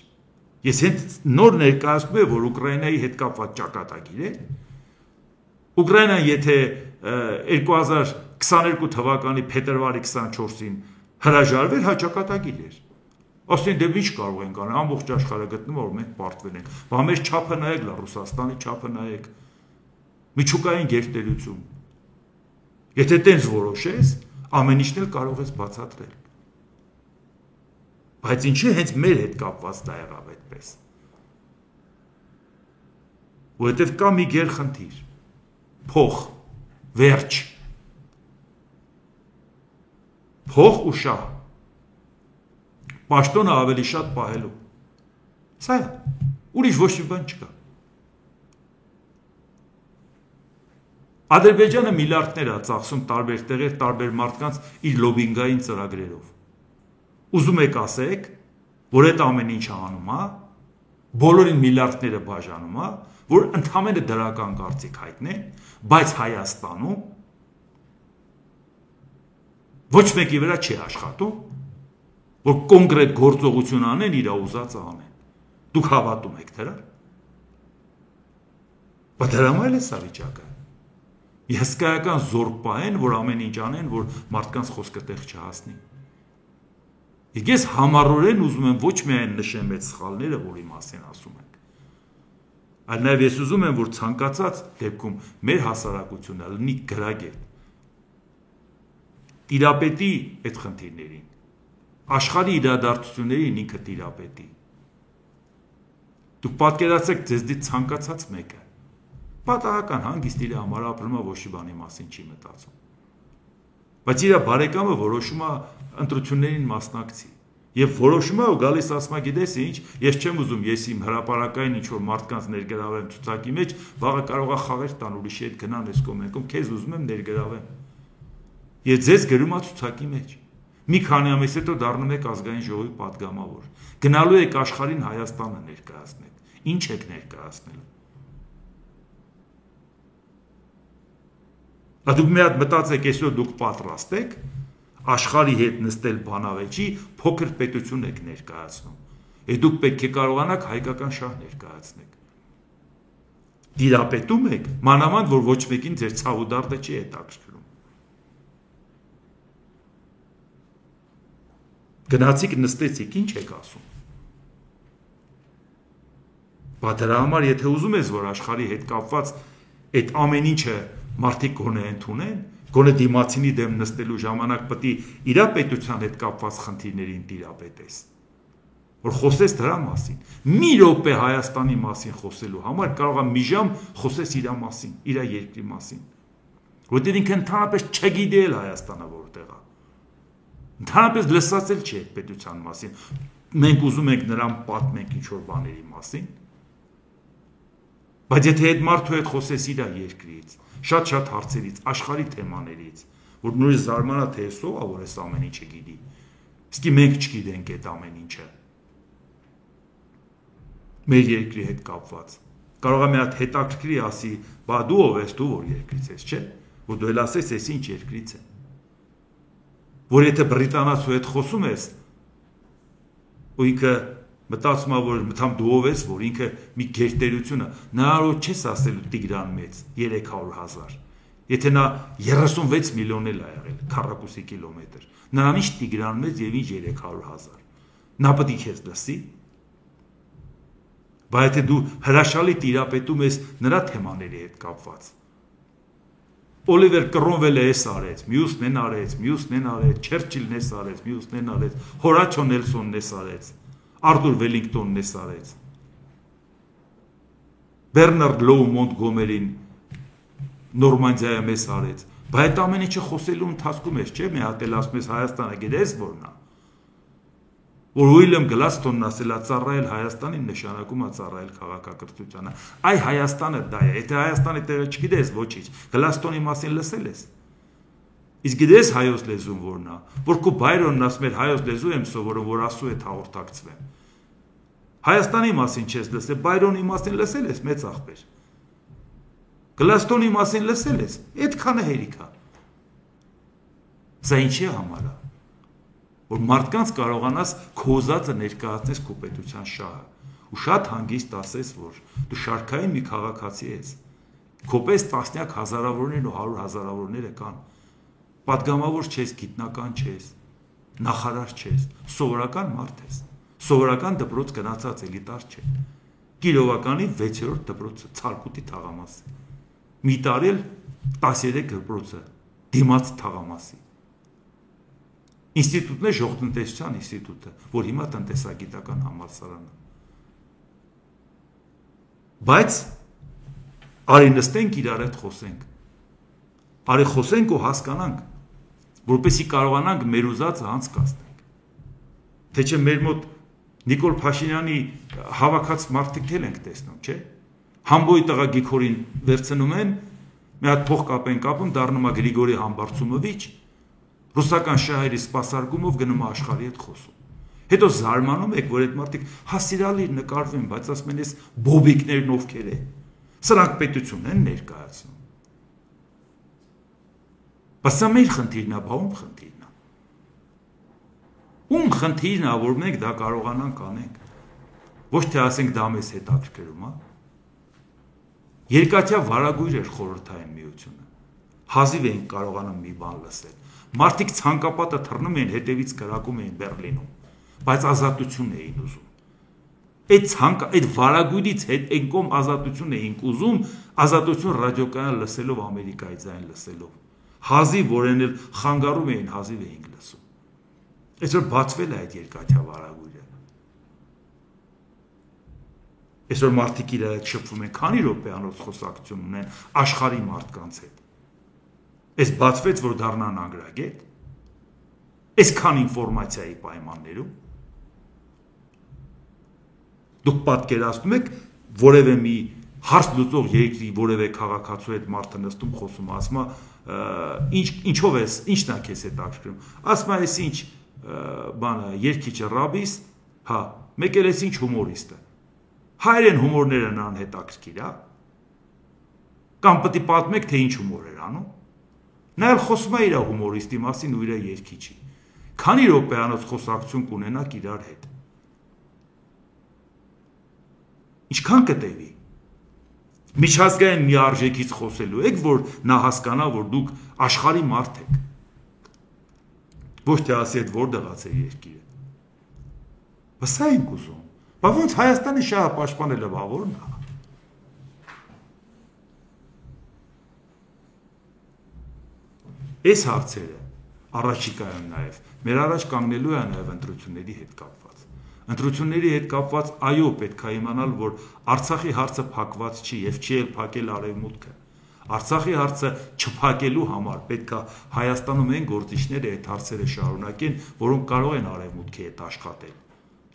Ես հենց նոր ներկայացնում եմ, որ Ուկրաինայի հետ կապված ճակատագիր է։ Ուկրաինան եթե 2022 թվականի փետրվարի 24-ին հրաժարվեր, հա ճակատագիր էր։ Ասեն դե ինչ կարող ենք անել, ամբողջ աշխարհը գտնում որ մենք պարտվել ենք։ Բա մեր չափը նայեք, լա Ռուսաստանի չափը նայեք։ Միջուկային գերտերություն։ Եթե տենց որոշես, ամեն ինչն էլ կարող ես բացատրել։ Բայց ինչի հենց մեր հետ կապված դա եղավ այդպես։ Որովհետև կա մի գերխնդիր։ Փող, վերջ։ Փող ու շահ։ Պաշտոնը ավելի շատ պահելու։ Սա է, ուրիշ ոչ մի բան չկա։ Ադրբեջանը միլիարդներ է ծախսում տարբեր տեղեր, տարբեր մարդկանց իր լոբինգային ծրագրերով։ Ուզում եք ասեք, որ այդ ամեն ինչը անում է, բոլորին միլիարդները բաժանում է, որ ընդհանրապես դրական կարծիք հայտնեն, բայց Հայաստանում ոչ մեկի վրա չի աշխատում, որ կոնկրետ գործողություն անեն, իր ուզածը անեն։ Դուք հավատում եք դրան։ Բայց դրամայել է սա վիճակը։ Հսկայական զորք պահեն, որ ամեն ինչ անեն, որ մարդկանց խոսքը տեղ չհասնի։ Ես համառորեն ուզում եմ ոչ միայն նշեմ այդ սխալները, որի մասին ասում ենք, այլ նաև ես ուզում եմ, որ ցանկացած դեպքում մեր հասարակությունը լինի գրագետ, տիրապետի այդ խնդիրներին, աշխարհի իրադարձություններին ինքը տիրապետի։ Դուք պատկերացրեք ձեզնից ցանկացած մեկը պատահական հանգիստ իր համար ապրում է, ոչ մի բանի մասին չի մտածում։ Բայց իր բարեկամը որոշում է ընտրություններին մասնակցի եւ որոշում է ու գալիս ասում է գիտես ինչ, ես չեմ ուզում ես իմ հրապարակային ինչ որ մարդկանց ներգրավեմ ցուցակի մեջ, վաղը կարող է խաղեր տան ուրիշի հետ գնան այս կոմենտում, քեզ ուզում եմ ներգրավեմ։ Ես ձեզ գրում եմ ցուցակի մեջ։ Մի քանի ամիս հետո դառնում եք ազգային ժողովի պատգամավոր։ Գնալու եք աշխարհին Հայաստանը ներկայացնեք։ Ինչ եք ներկայացնելու։ Դուք մի հատ մտածեք, այսօր դուք պատրաստ եք աշխարհի հետ նստել բանավեճի, փոքր պետություն եք ներկայացնում։ Դուք պետք է կարողանաք հայկական շահ ներկայացնեք։ Դիրապետում եք, մանավանդ որ ոչ մեկին ձեր ցավ ու դարտը չի հետաքրքրում։ Գնացիք նստեցիք, ինչ եք ասում։ Բա դրա համար եթե ուզում ես, որ աշխարհի հետ կապված այդ ամեն ինչը մարդիկ գոնե ընդունեն, գոնե դիմացինի դեմ նստելու ժամանակ պետք է իր պետության հետ կապված խնդիրներին տիրապետես, որ խոսես դրա մասին։ Մի րոպե Հայաստանի մասին խոսելու համար կարող է մի ժամ խոսես իր մասին, իր երկրի մասին, որտեղ ինքը ընդհանրապես չգիտի էլ Հայաստանը որտեղ է։ Ընդհանրապես լսած էլ չի այդ պետության մասին։ Մենք ուզում ենք նրան պատմենք ինչ-որ բաների մասին, բայց եթե այդ մարդու հետ խոսես իր երկրից, շատ հարցերից, աշխարհի թեմաներից, որ նույնիսկ զարմանա թե ով է, որ այս ամեն ինչը գիտի, իսկ մենք չգիտենք այդ ամեն ինչը։ Մեր երկրի հետ կապված։ Կարող է մի հատ հետաքրքրի ասի, բա դու ով ես, դու որ երկրից ես, չէ՞, որ դու էլ ասես, ես ինչ երկրից եմ։ Որ եթե բրիտանացու հետ խոսում ես, ու ինքը մտածում որ մտամ դու ով ես, որ ինքը մի գերտերությունը, նարod չես ասելու Տիգրան մեծ 300,000, եթե նա 36 միլիոն էլ ա եղել, քառակուսի կիլոմետր, նրան ինչ Տիգրան մեծ եւ ինչ 300,000, նա պետք է քեզ լսի, բայց եթե դու հրաշալի տիրապետում ես նրա թեմաների հետ կապված, Օլիվեր Կրոնվելը էս արեց, մյուսն են արեց, մյուսն են արեց, Չերչիլն էս արեց, մյուսն են արեց, Հորացիո Նելսոնն էս արեց, Արտուր Վելինգտոնն էս արեց, Բերնարդ Լոու Մոնտգոմերին Նորմանդիայում էս արեց, բայց այդ ամեն ինչը խոսելու ընթացքում ես, չէ՞, մի հատ էլ ասում ես Հայաստանը գիտես որն է, որ Ուիլյամ Գլաստոնն ասել է ծառայել Հայաստանին նշանակում է ծառայել քաղաքակրթությանը, այ Հայաստանը դա է, եթե Հայաստանի տեղը չգիտես ոչինչ, Գլաստոնի մասին լսել ես, իսկ գիտես հայոց լեզուն որն է, որ քո Բայրոնն ասում էր հայոց լեզու եմ սովորում, որ ասու հետ հաղորդակցվեմ, Հայաստանի մասին չես լսել, Բայրոնի մասին լսել ես, մեծ աղբեր, Գլաստոնի մասին լսել ես, այդքանը հերիք է, սա ինչի համար է, որ մարդկանց կարողանաս քո ուզածը ներկայացնես քո պետության շահը ու շատ հանգիստ ասես, որ դու շարքային մի քաղաքացի ես, քոպես տասնյակ հազարավորներն ու 100 հազարավորները կան, պատգամավոր չես, գիտնական չես, նախարար չես, սովորական մարդ ես, սովորական դպրոց գնացած էլիտար չէ, Կիրովականի 6-րդ դպրոցը, Ցալկուտի թաղամասի, մի տարի էլ 13 դպրոցը, դիմաց թաղամասի, Ինստիտուտն է ժողովրդատնտեսության ինստիտուտը, որ հիմա տնտեսագիտական համալսարանը։ Բայց արի նստենք իրար հետ խոսենք։ Արի խոսենք ու հասկանանք, որպեսզի կարողանանք մեր ուզածը անցկացնենք։ Թե չէ մեր մոտ Նիկոլ Փաշինյանի հավաքած մարդիկ էլ ենք տեսնում, չէ՞։ Համբոյի տղա Գիգորին վերցնում են, մի հատ փող կապ են կապում, դառնում է Գրիգորի Համբարձումովիչ, Ռուսական շահերի սպասարկումով գնում է աշխարհի հետ խոսում։ Հետո զարմանում եք, որ այդ մարդիկ հասիրալի նկարվում, բայց ասում են, ես բոբիկներն ովքեր են։ Սրանք պետություն են ներկայացնում։ Բայց սա մեր խնդիրն է, ում խնդիրն է։ Ում խնդիրն է, որ մենք դա կարողանանք անենք։ Ոչ թե ասենք դա մեզ հետաքրքրում է։ Երկաթյա վարագույր էր խորհրդային միությունը։ Հազիվ էին կարողանում մի բան լսել։ Մարդիկ ցանկապատը թռնում էին, հետևից կրակում էին Բերլինում, բայց ազատություն էին ուզում։ Այդ վարագույրից հետ այն կողմ ազատություն էինք ուզում, ազատություն ռադիոկայան լսելով, Ամերիկայի ձայն լսելով։ Հազիվ որեն էլ խանգարում էին, հազիվ էինք լսում։ Այսօր բացվել է այդ երկաթյա վարագույրը։ Այսօր մարդիկ իրար հետ շփվում են, քանի րոպեանոց խոսակցություն ունեն աշխարհի մարդկանց հետ։ Այս բացվեց, որ դառնան անգրագետ, այսքան ինֆորմացիայի պայմաններում, դուք պատկերացնում եք, որևէ մի հարց լուծող երկրի որևէ քաղաքացու հետ մարդը նստում խոսում, ասում է, ինչով ես, ինչն է քեզ հետաքրքրում, ասում է, այս ինչ բանը, երգիչը Ռաբիս, հա, մեկ էլ այս ինչ հումորիստը, հայերեն հումորները նրան հետաքրքիր, հա, կամ պետք է պատմեք, թե ինչ հումոր էր անում, նա էլ խոսում է իր հումորիստի մասին ու իր երգիչի, քանի րոպեանոց խոսակցություն կունենաք իրար հետ, ինչքան կտևի, միջազգային մի արժեքից խոսելու եք, որ նա հասկանա, որ դուք աշխարհի մարդ եք, ոչ թե ասի այդ որտեղից է երկիրը, բայց սա ենք ուզում, բայց ոնց Հայաստանի շահը պաշտպանելը բավարարն է։ Այս հարցերը առաջիկայում նաև մեր առաջ կանգնելու է նաև ընտրությունների հետ կապված։ Ընտրությունների հետ կապված այո պետք է իմանալ, որ Արցախի հարցը փակված չի եւ չի էլ փակել Արևմուտքը։ Արցախի հարցը չփակելու համար պետք է Հայաստանում այն գործիչները այդ հարցերը շարունակեն, որոնք կարող են Արևմուտքի հետ աշխատել։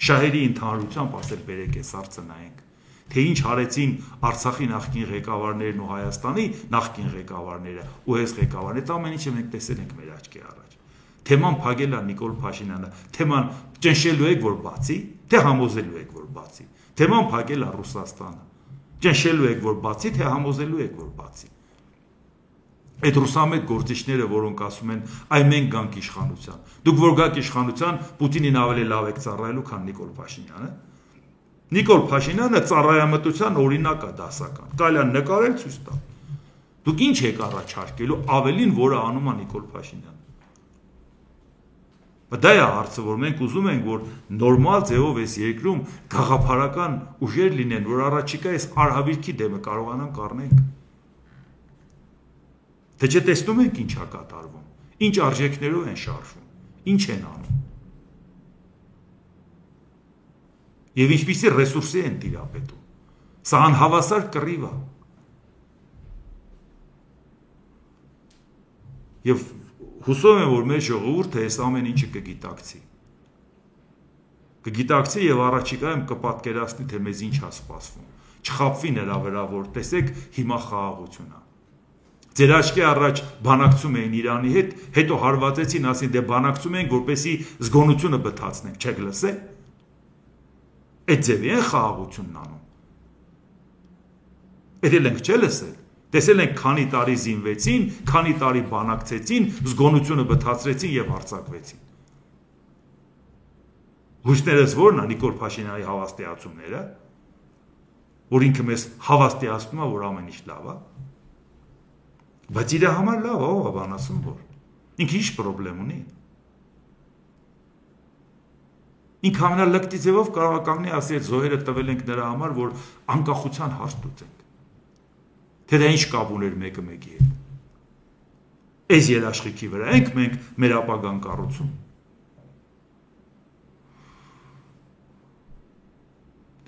Շահերի ընդհանրությամբ ասել բերեք այս հարցը նայենք։ Թե ինչ արեցին Արցախի նախկին ղեկավարներն ու Հայաստանի նախկին ղեկավարները ու այս ղեկավարները, դա ամեն ինչը մենք տեսել ենք մեր աչքի առաջ։ Թեման փակել է Նիկոլ Փաշինյանը, թեման ճնշելու եք, որ բացի, թե համոզելու եք, որ բացի։ Թեման փակել է Ռուսաստանը։ Ճնշելու եք, որ բացի, թե համոզելու եք, որ բացի։ Այդ ռուսամետ գործիչները, որոնք ասում են, այ մենք գանք իշխանության։ Դուք որ գաք իշխանության, Պուտինին ավելի լավ եք ծառայելու, քան Նիկոլ Փաշինյանը։ Նիկոլ Փաշինյանը ծառայամտության օրինակ է դասական։ Կարելի է նկարել ցույց տալ։ Դուք ինչ եք առաջարկելու ավելին, որը անում է Նիկոլ Փաշինյանը։ Դա է հարցը, որ մենք ուզում ենք, որ նորմալ ձևով այս երկրում գաղափարական ուժեր լինեն, որ առաջիկա այս արհավիրքի դեմը կարողանանք առնենք։ Թե չէ տեսնում ենք ինչ է կատարվում, ինչ արժեքներով են շարժվում, ինչ են անում։ Եվ ինչպիսի ռեսուրսի են տիրապետում։ Սա անհավասար կռիվ է։ Եվ հուսով եմ, որ մեր ժողովուրդը այս ամեն ինչը կգիտակցի։ Կգիտակցի եւ առաջիկայում կպատկերացնի, թե մեզ ինչ է սպասվում։ Չխաբվի նրա վրա, որ տեսեք հիմա խաղաղություն է։ Ձեր աչքի առաջ բանակցում էին Իրանի հետ, հետո հարվածեցին, ասին դե բանակցում ենք, որպեսզի զգոնությունը բթացնենք, չեք լսել։ Այդ ձևի են խաղաղությունն անում։ Էդել ենք չէ լսել։ Տեսել ենք քանի տարի զինվեցին, քանի տարի բանակցեցին, զգոնությունը բթացրեցին եւ հարձակվեցին։ Հույսներս ո՞րն է Նիկոլ Փաշինյանի հավաստիացումները, որ ինքը մեզ հավաստիացնում է, որ ամեն ինչ լավ է։ Բայց իր համար լավ է, ով է բան ասում, որ ինքը ինչ խնդրեմ ունի։ Ինքը ամենալկտի ձևով կարող է կանգնի ասի, այդ զոհերը տվել ենք նրա համար, որ անկախության հարց տուծենք։ Թե դա ինչ կապ ուներ մեկը մեկի հետ։ Այս երաշխիքի վրա ենք մենք մեր ապագան կառուցում։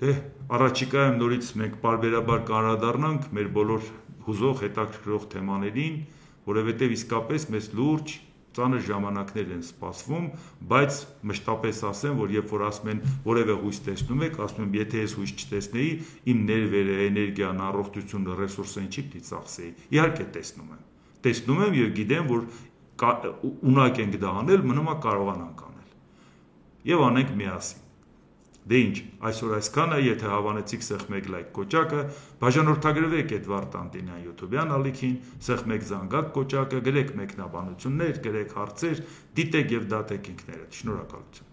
Դե առաջիկայում նորից մենք պարբերաբար կանդրադառնանք մեր բոլոր հուզող հետաքրքրող թեմաներին, որովհետև իսկապես մեզ լուրջ ծանր ժամանակներ են սպասվում, բայց մշտապես ասեմ, որ երբ որ ասում են որևէ հույս տեսնում եք, ասում եմ, եթե ես հույս չտեսնեի, իմ ներվերը, էներգիան, առողջությունը, ռեսուրսը ինչի պիտի ծախսեի։ Իհարկե տեսնում եմ եւ գիտեմ, որ ունակ ենք դա անել, մնում է կարողանանք անել։ Եվ անենք միասին։ Դե ինչ, այսօր այսքանը, եթե հավանեցիք սեղ մեկ լայք կոճակը, բաժանորդագրվեք Էդվարդ Անտինյան YouTube-յան ալիքին, սեղ մեկ զանգակ կոճակը, գրեք մեկնաբանություններ, գրեք հարցեր, դիտեք եւ դատեք ինքներդ։ Շնորհակալություն։